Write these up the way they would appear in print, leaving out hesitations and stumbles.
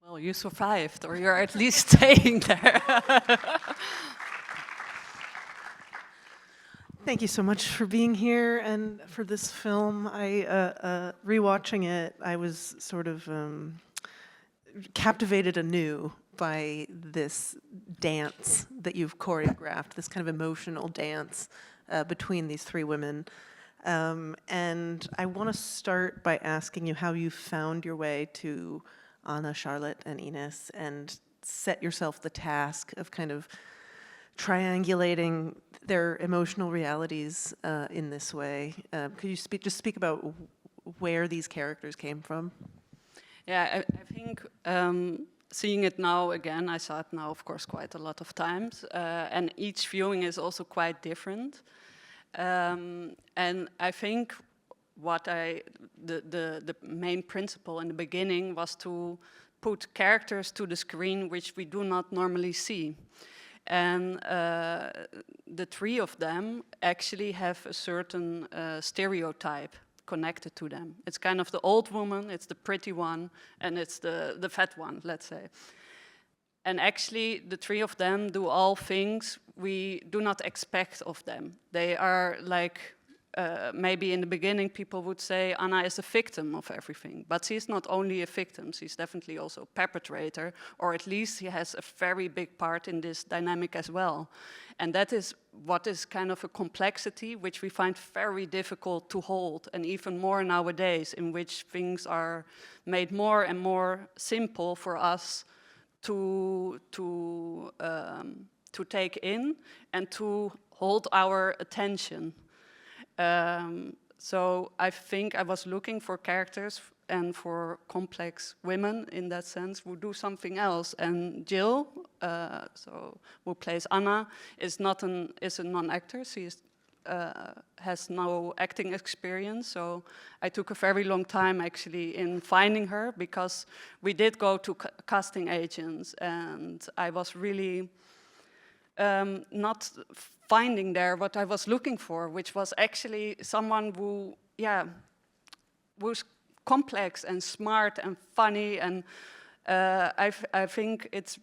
Well, you survived, or you're at least staying there. Thank you so much for being here and for this film. Rewatching it, I was sort of captivated anew by this dance that you've choreographed, this kind of emotional dance between these three women. And I want to start by asking you how you found your way to Anna, Charlotte, and Ines, and set yourself the task of kind of triangulating their emotional realities in this way. Could you speak about where these characters came from? Yeah, I think seeing it now again, I saw it now, of course, quite a lot of times, and each viewing is also quite different. And I think the main principle in the beginning was to put characters to the screen which we do not normally see. And the three of them actually have a certain stereotype connected to them. It's kind of the old woman, it's the pretty one, and it's the fat one, let's say. And actually, the three of them do all things we do not expect of them. They are like, maybe in the beginning people would say Anna is a victim of everything, but she's not only a victim, she's definitely also a perpetrator, or at least she has a very big part in this dynamic as well. And that is what is kind of a complexity which we find very difficult to hold, and even more nowadays, in which things are made more and more simple for us to take in and to hold our attention. So I think I was looking for characters and for complex women in that sense who do something else. And Jill, who plays Anna, is a non-actor. She has no acting experience. So I took a very long time actually in finding her, because we did go to casting agents, and I was really not finding there what I was looking for, which was actually someone who, was complex and smart and funny, and I think it's,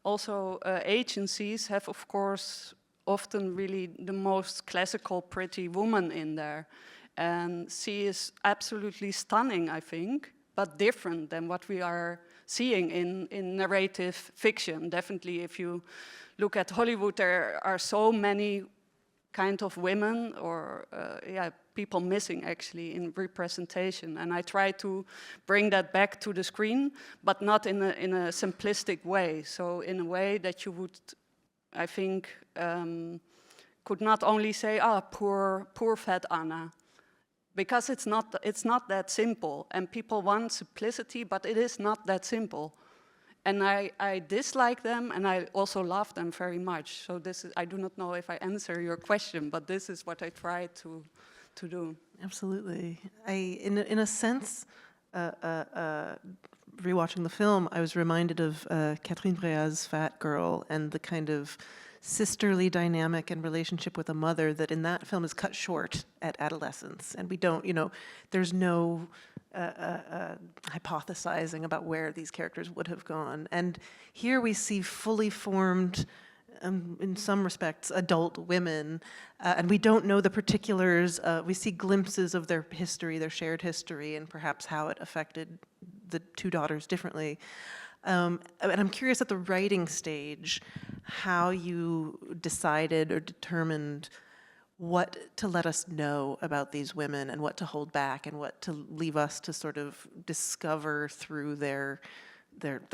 also agencies have, of course, often really the most classical pretty woman in there, and she is absolutely stunning, I think, but different than what we are seeing in narrative fiction. Definitely, if you look at Hollywood, there are so many kind of women or people missing actually in representation, and I try to bring that back to the screen, but not in a simplistic way. So in a way that you would, I think, could not only say, poor fat Anna, because it's not that simple, and people want simplicity, but it is not that simple. And I dislike them, and I also love them very much. So this is, I do not know if I answer your question, but this is what I try to do. Absolutely. In a sense, rewatching the film, I was reminded of Catherine Breillat's Fat Girl and the kind of sisterly dynamic and relationship with a mother that in that film is cut short at adolescence. And we don't, there's no hypothesizing about where these characters would have gone. And here we see fully formed, in some respects, adult women, and we don't know the particulars. We see glimpses of their history, their shared history, and perhaps how it affected the two daughters differently. And I'm curious at the writing stage, how you decided or determined what to let us know about these women and what to hold back and what to leave us to sort of discover through their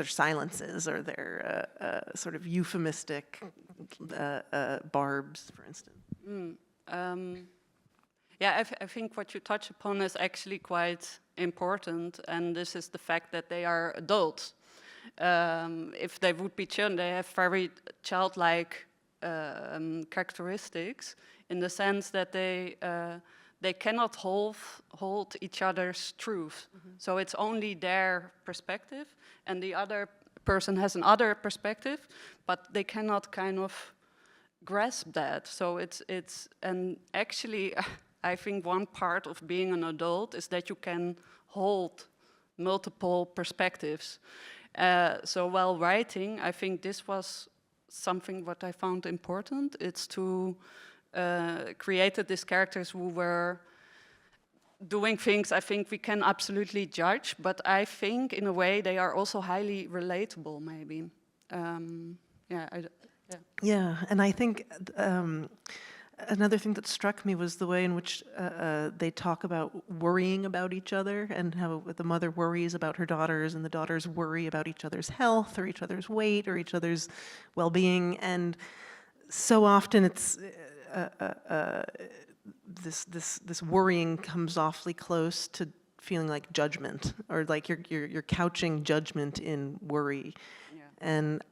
silences or their sort of euphemistic barbs, for instance. I think what you touch upon is actually quite important, and this is the fact that they are adults. If they would be children, they have very childlike characteristics, in the sense that they cannot hold each other's truth. Mm-hmm. So it's only their perspective, and the other person has another perspective, but they cannot kind of grasp that. So and actually, I think one part of being an adult is that you can hold multiple perspectives. So while writing, I think this was something what I found important. It's to create these characters who were doing things I think we can absolutely judge, but I think in a way they are also highly relatable, maybe. Yeah, Yeah, and I think another thing that struck me was the way in which they talk about worrying about each other, and how the mother worries about her daughters and the daughters worry about each other's health or each other's weight or each other's well-being. And so often it's this worrying comes awfully close to feeling like judgment, or like you're couching judgment in worry. yeah. And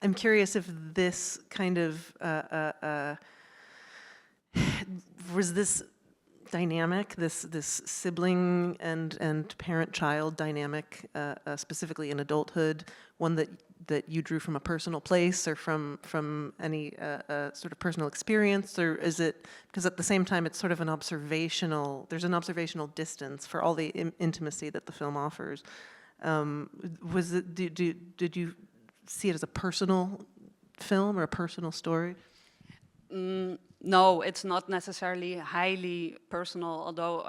I'm curious if this kind of was this dynamic, this sibling and parent-child dynamic, specifically in adulthood, one that you drew from a personal place, or from any sort of personal experience, or is it because at the same time it's sort of there's an observational distance for all the intimacy that the film offers. Did you see it as a personal film or a personal story? No, it's not necessarily highly personal, although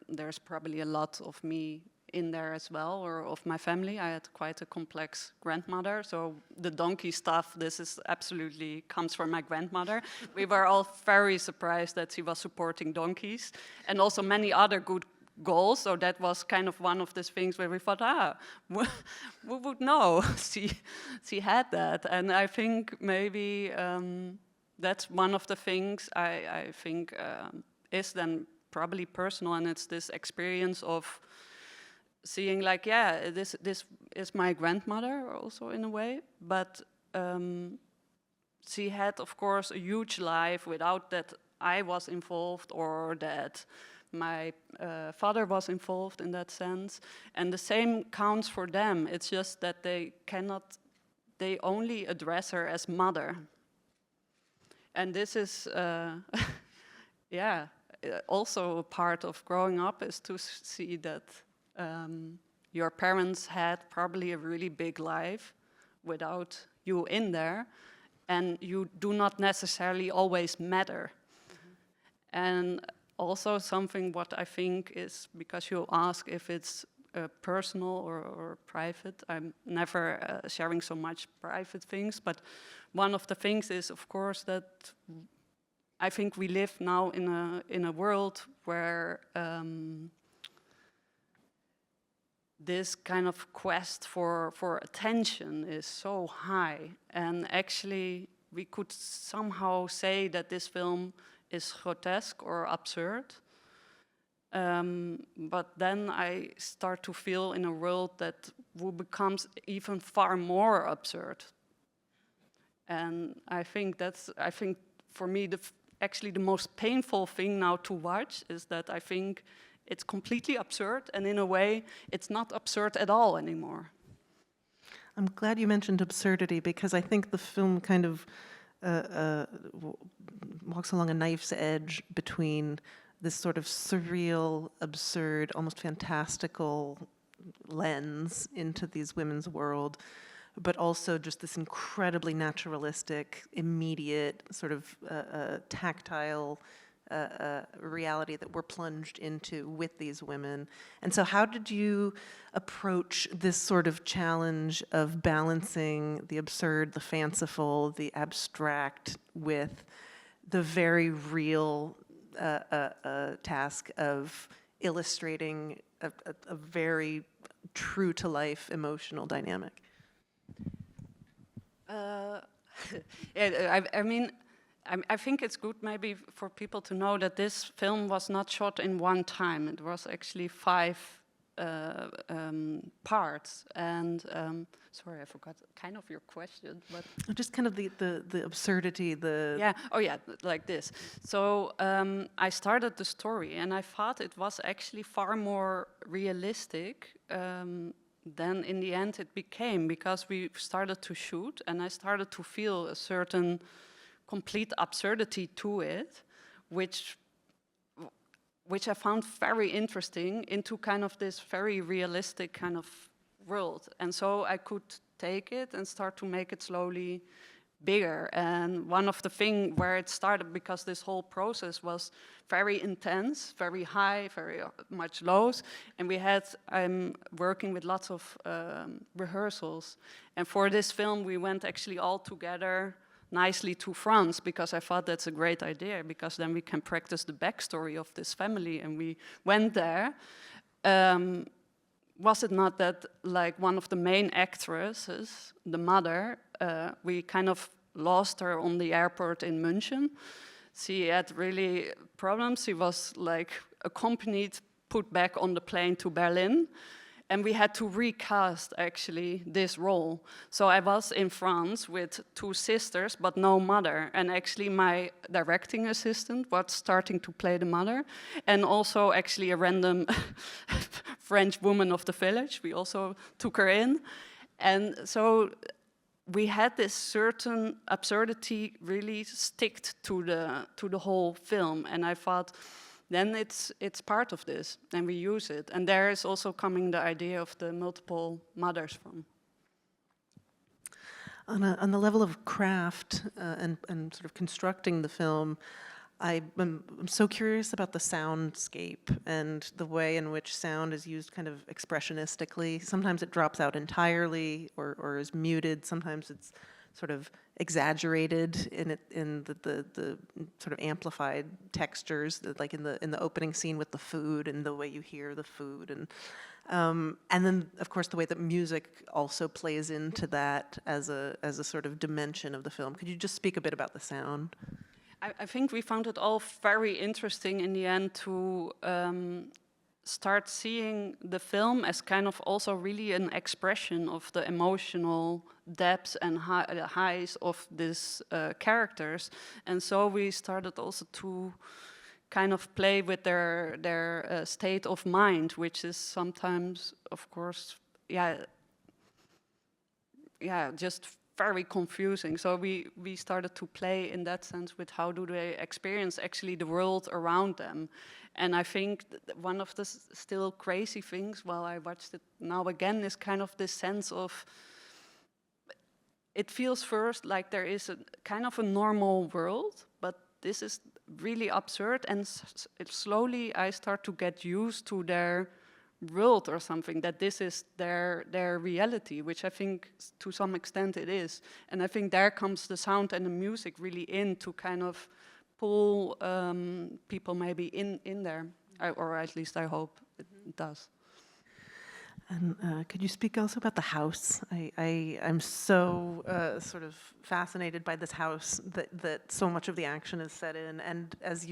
there's probably a lot of me in there as well, or of my family. I had quite a complex grandmother, so the donkey stuff, this is absolutely comes from my grandmother. We were all very surprised that she was supporting donkeys, and also many other good goals, so that was kind of one of these things where we thought, we would know she had that. And I think maybe that's one of the things I think is then probably personal, and it's this experience of seeing like, yeah, this is my grandmother also in a way, but she had, of course, a huge life without that I was involved or that my father was involved in that sense. And the same counts for them. It's just that they only address her as mother. And this is, yeah, also a part of growing up, is to see that your parents had probably a really big life without you in there, and you do not necessarily always matter. Mm-hmm. And also something what I think is, because you ask if it's personal or private, I'm never sharing so much private things, but one of the things is, of course, that I think we live now in a world where this kind of quest for attention is so high, and actually we could somehow say that this film is grotesque or absurd. But then I start to feel in a world that becomes even far more absurd. And I think for me, actually the most painful thing now to watch is that I think it's completely absurd, and in a way, it's not absurd at all anymore. I'm glad you mentioned absurdity, because I think the film kind of walks along a knife's edge between this sort of surreal, absurd, almost fantastical lens into these women's world, but also just this incredibly naturalistic, immediate, sort of tactile reality that we're plunged into with these women. And so how did you approach this sort of challenge of balancing the absurd, the fanciful, the abstract with the very real task of illustrating a very true-to-life emotional dynamic? Yeah, I mean, I think it's good maybe for people to know that this film was not shot in one time. It was actually 5 parts. And sorry, I forgot kind of your question, but just kind of the absurdity, the yeah. Oh yeah, like this. So I started the story, and I thought it was actually far more realistic than in the end it became, because we started to shoot, and I started to feel a certain complete absurdity to it, which which I found very interesting, into kind of this very realistic kind of world. And so I could take it and start to make it slowly bigger. And one of the things where it started, because this whole process was very intense, very high, very much lows, and I'm working with lots of rehearsals. And for this film, we went actually all together nicely to France, because I thought that's a great idea, because then we can practice the backstory of this family. And we went there. Was it not that, like, one of the main actresses, the mother, we kind of lost her on the airport in München. She had really problems. She was, like, accompanied, put back on the plane to Berlin. And we had to recast, actually, this role. So I was in France with 2 sisters, but no mother. And actually my directing assistant was starting to play the mother. And also actually a random French woman of the village. We also took her in. And so we had this certain absurdity really sticked to the whole film. And I thought, then it's part of this, and we use it. And there is also coming the idea of the multiple mothers from. On the level of craft and sort of constructing the film, I'm so curious about the soundscape and the way in which sound is used kind of expressionistically. Sometimes it drops out entirely or is muted. Sometimes it's sort of exaggerated in the sort of amplified textures, like in the opening scene with the food and the way you hear the food, and then of course the way that music also plays into that as a sort of dimension of the film. Could you just speak a bit about the sound? I think we found it all very interesting in the end to start seeing the film as kind of also really an expression of the emotional depths and highs of these characters. And so we started also to kind of play with their state of mind, which is sometimes, of course, just very confusing. So we started to play in that sense with how do they experience actually the world around them. And I think one of the still crazy things while I watched it now again is kind of this sense of, it feels first like there is a kind of a normal world, but this is really absurd, and slowly I start to get used to their world or something, that this is their reality, which I think to some extent it is. And I think there comes the sound and the music really in to kind of pull people maybe in there, or at least I hope it does. And could you speak also about the house? I'm so sort of fascinated by this house that so much of the action is set in. And as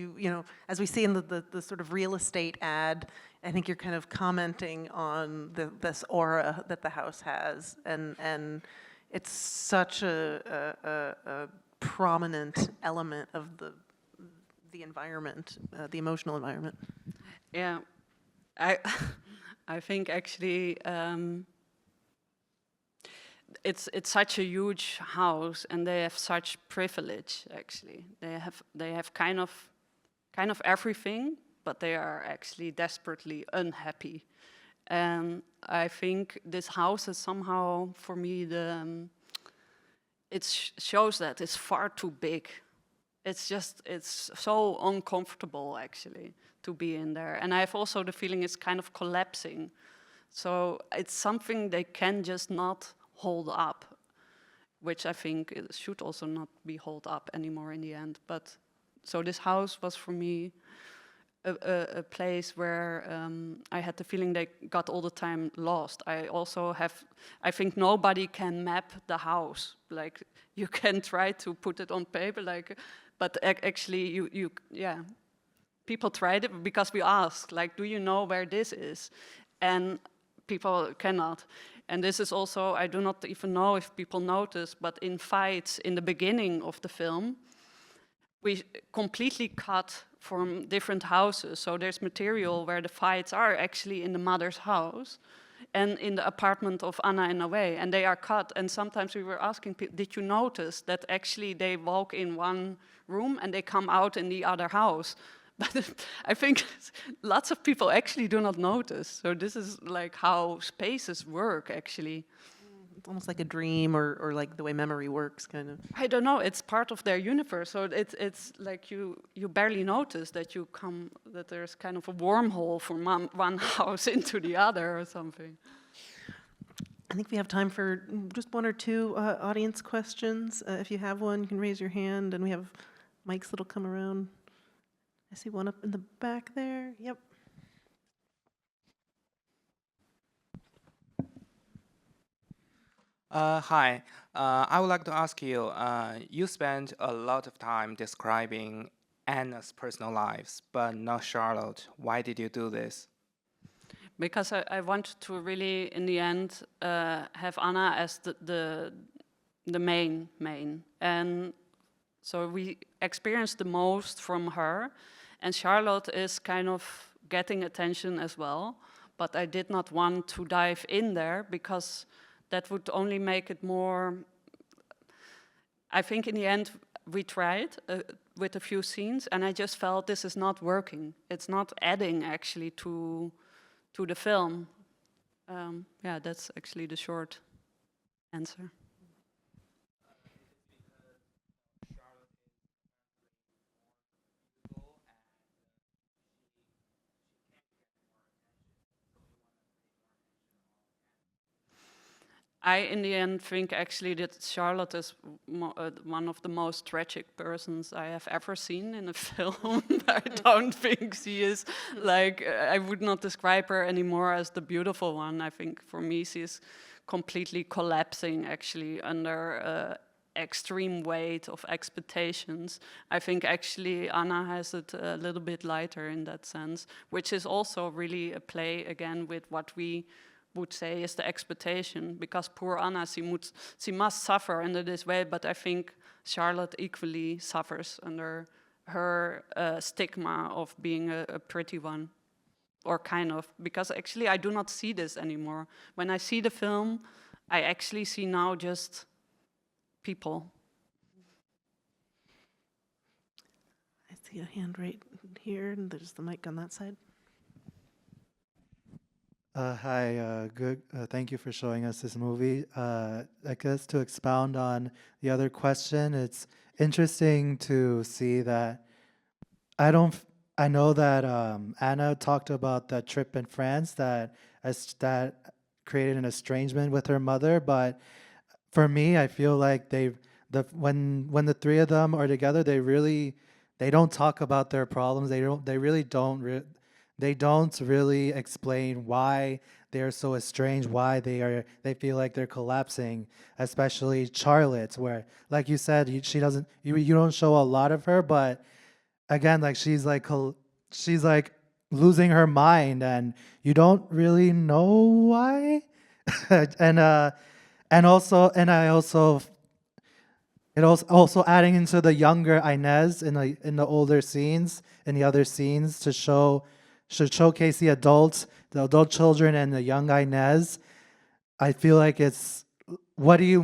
as we see in the sort of real estate ad, I think you're kind of commenting on this aura that the house has, and it's such a prominent element of the environment, the emotional environment. Yeah, I think actually it's such a huge house, and they have such privilege. Actually, they have kind of everything, but they are actually desperately unhappy. And I think this house is somehow, for me, it shows that it's far too big. It's so uncomfortable actually to be in there. And I have also the feeling it's kind of collapsing. So it's something they can just not hold up, which I think it should also not be held up anymore in the end. But so this house was for me a place where I had the feeling they got all the time lost. I think nobody can map the house. Like, you can try to put it on paper, but actually people tried it because we asked, like, do you know where this is? And people cannot. And this is also, I do not even know if people notice, but in fights in the beginning of the film, we completely cut from different houses. So there's material where the fights are actually in the mother's house and in the apartment of Anna and Noé, and they are cut. And sometimes we were asking people, did you notice that actually they walk in one room and they come out in the other house? But I think lots of people actually do not notice. So this is like how spaces work, actually. It's almost like a dream, or like the way memory works, kind of. I don't know. It's part of their universe, so it's like you barely notice that there's kind of a wormhole from one house into the other or something. I think we have time for just one or two audience questions. If you have one, you can raise your hand, and we have mics that'll come around. I see one up in the back there. Yep. Hi. I would like to ask you, you spent a lot of time describing Anna's personal lives, but not Charlotte. Why did you do this? Because I wanted to really, in the end, have Anna as the main. And so we experienced the most from her, and Charlotte is kind of getting attention as well. But I did not want to dive in there because that would only make it more. I think in the end we tried with a few scenes, and I just felt this is not working. It's not adding actually to the film. Yeah, that's actually the short answer. I, in the end, think actually that Charlotte is one of the most tragic persons I have ever seen in a film. I don't think she is like, I would not describe her anymore as the beautiful one. I think for me, she's completely collapsing actually under extreme weight of expectations. I think actually Anna has it a little bit lighter in that sense, which is also really a play again with what we would say is the expectation, because poor Anna, she must suffer under this way, but I think Charlotte equally suffers under her stigma of being a pretty one, or kind of, because actually I do not see this anymore. When I see the film, I actually see now just people. I see a hand right here, and there's the mic on that side. Hi, good. Thank you for showing us this movie. I guess to expound on the other question, it's interesting to see that I know that Anna talked about that trip in France that created an estrangement with her mother, but for me, I feel like when the three of them are together, they don't talk about their problems. They don't really explain why they're so estranged, why they feel like they're collapsing, especially Charlotte, where, like you said, you don't show a lot of her, but again, like she's like losing her mind, and you don't really know why. and I also it also adding into the younger Inez in the older scenes, in the other scenes, to showcase the adult children and the young Inez. I feel like it's what do you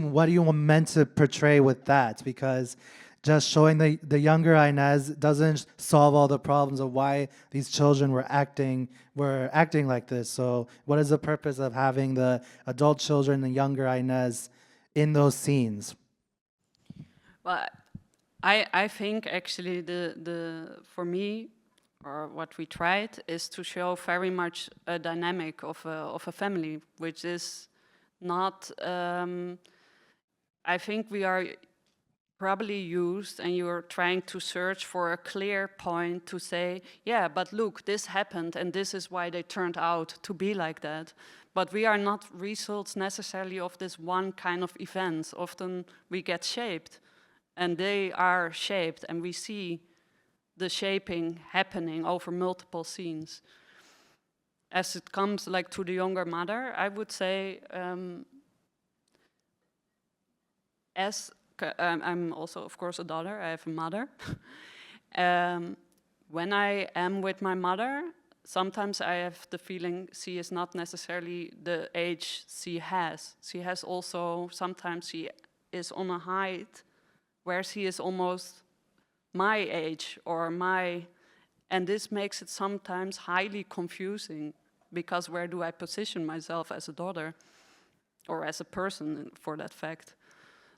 meant to portray with that? Because just showing the younger Inez doesn't solve all the problems of why these children were acting like this. So what is the purpose of having the adult children and younger Inez in those scenes? Well, I think actually for me, or what we tried, is to show very much a dynamic of a family, which is not. I think we are probably used, and you're trying to search for a clear point to say, yeah, but look, this happened, and this is why they turned out to be like that. But we are not results necessarily of this one kind of event. Often we get shaped, and they are shaped, and we see the shaping happening over multiple scenes. As it comes like to the younger mother, I would say, I'm also, of course, a daughter. I have a mother. When I am with my mother, sometimes I have the feeling she is not necessarily the age she has. She has also, sometimes she is on a height where she is almost my age or my And this makes it sometimes highly confusing, because where do I position myself as a daughter, or as a person for that fact?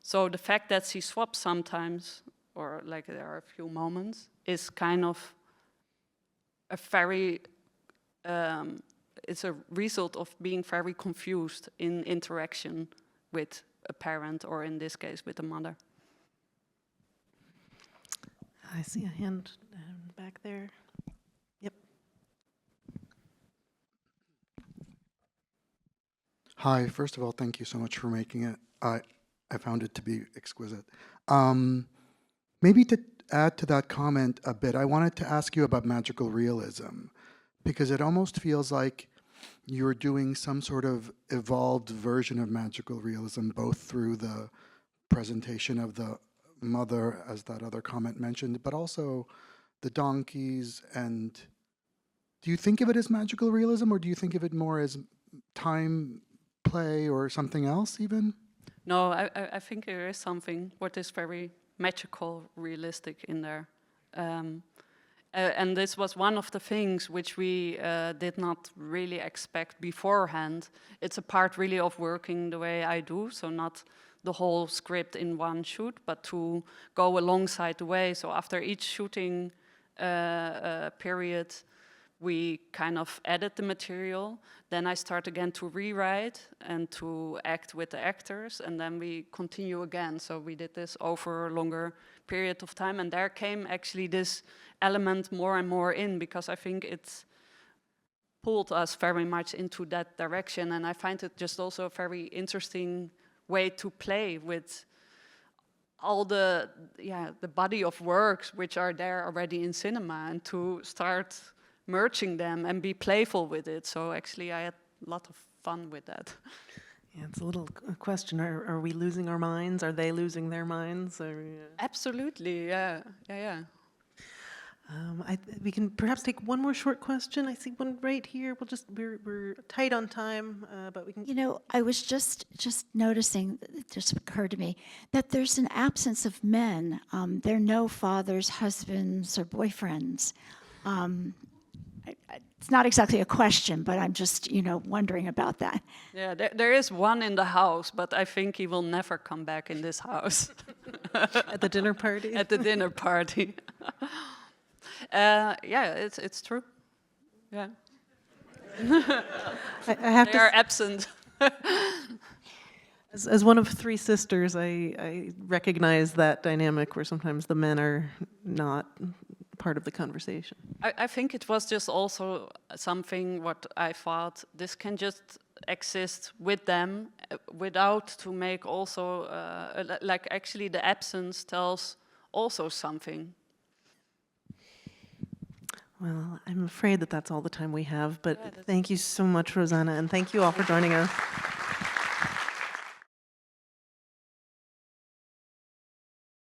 So the fact that she swaps sometimes, or like there are a few moments, is kind of a very, it's a result of being very confused in interaction with a parent, or in this case with a mother. I see a hand back there. Yep. Hi, first of all, thank you so much for making it. I found it to be exquisite. Maybe to add to that comment a bit, I wanted to ask you about magical realism, because it almost feels like you're doing some sort of evolved version of magical realism, both through the presentation of the mother, as that other comment mentioned, but also the donkeys. And do you think of it as magical realism, or do you think of it more as time play or something else even? No, I think there is something what is very magical, realistic in there. And this was one of the things which we did not really expect beforehand. It's a part really of working the way I do, so not the whole script in one shoot, but to go alongside the way. So after each shooting period, we kind of edit the material. Then I start again to rewrite and to act with the actors, and then we continue again. So we did this over a longer period of time, and there came actually this element more and more in, because I think it's pulled us very much into that direction, and I find it just also a very interesting way to play with all the body of works which are there already in cinema, and to start merging them and be playful with it. So actually I had a lot of fun with that. Yeah, it's a little question. Are we losing our minds? Are they losing their minds? Absolutely, yeah. We can perhaps take one more short question. I see one right here. We're tight on time, but we can. You know, I was just noticing, it just occurred to me, that there's an absence of men. There are no fathers, husbands, or boyfriends. It's not exactly a question, but I'm just, wondering about that. Yeah, there is one in the house, but I think he will never come back in this house. At the dinner party? At the dinner party. Yeah, it's true. Yeah. I have They to. are absent. As one of three sisters, I recognize that dynamic where sometimes the men are not part of the conversation. I think it was just also something what I thought, this can just exist with them without to make also, like actually the absence tells also something. Well, I'm afraid that that's all the time we have, but thank you so much, Rosanna, and thank you all for joining us.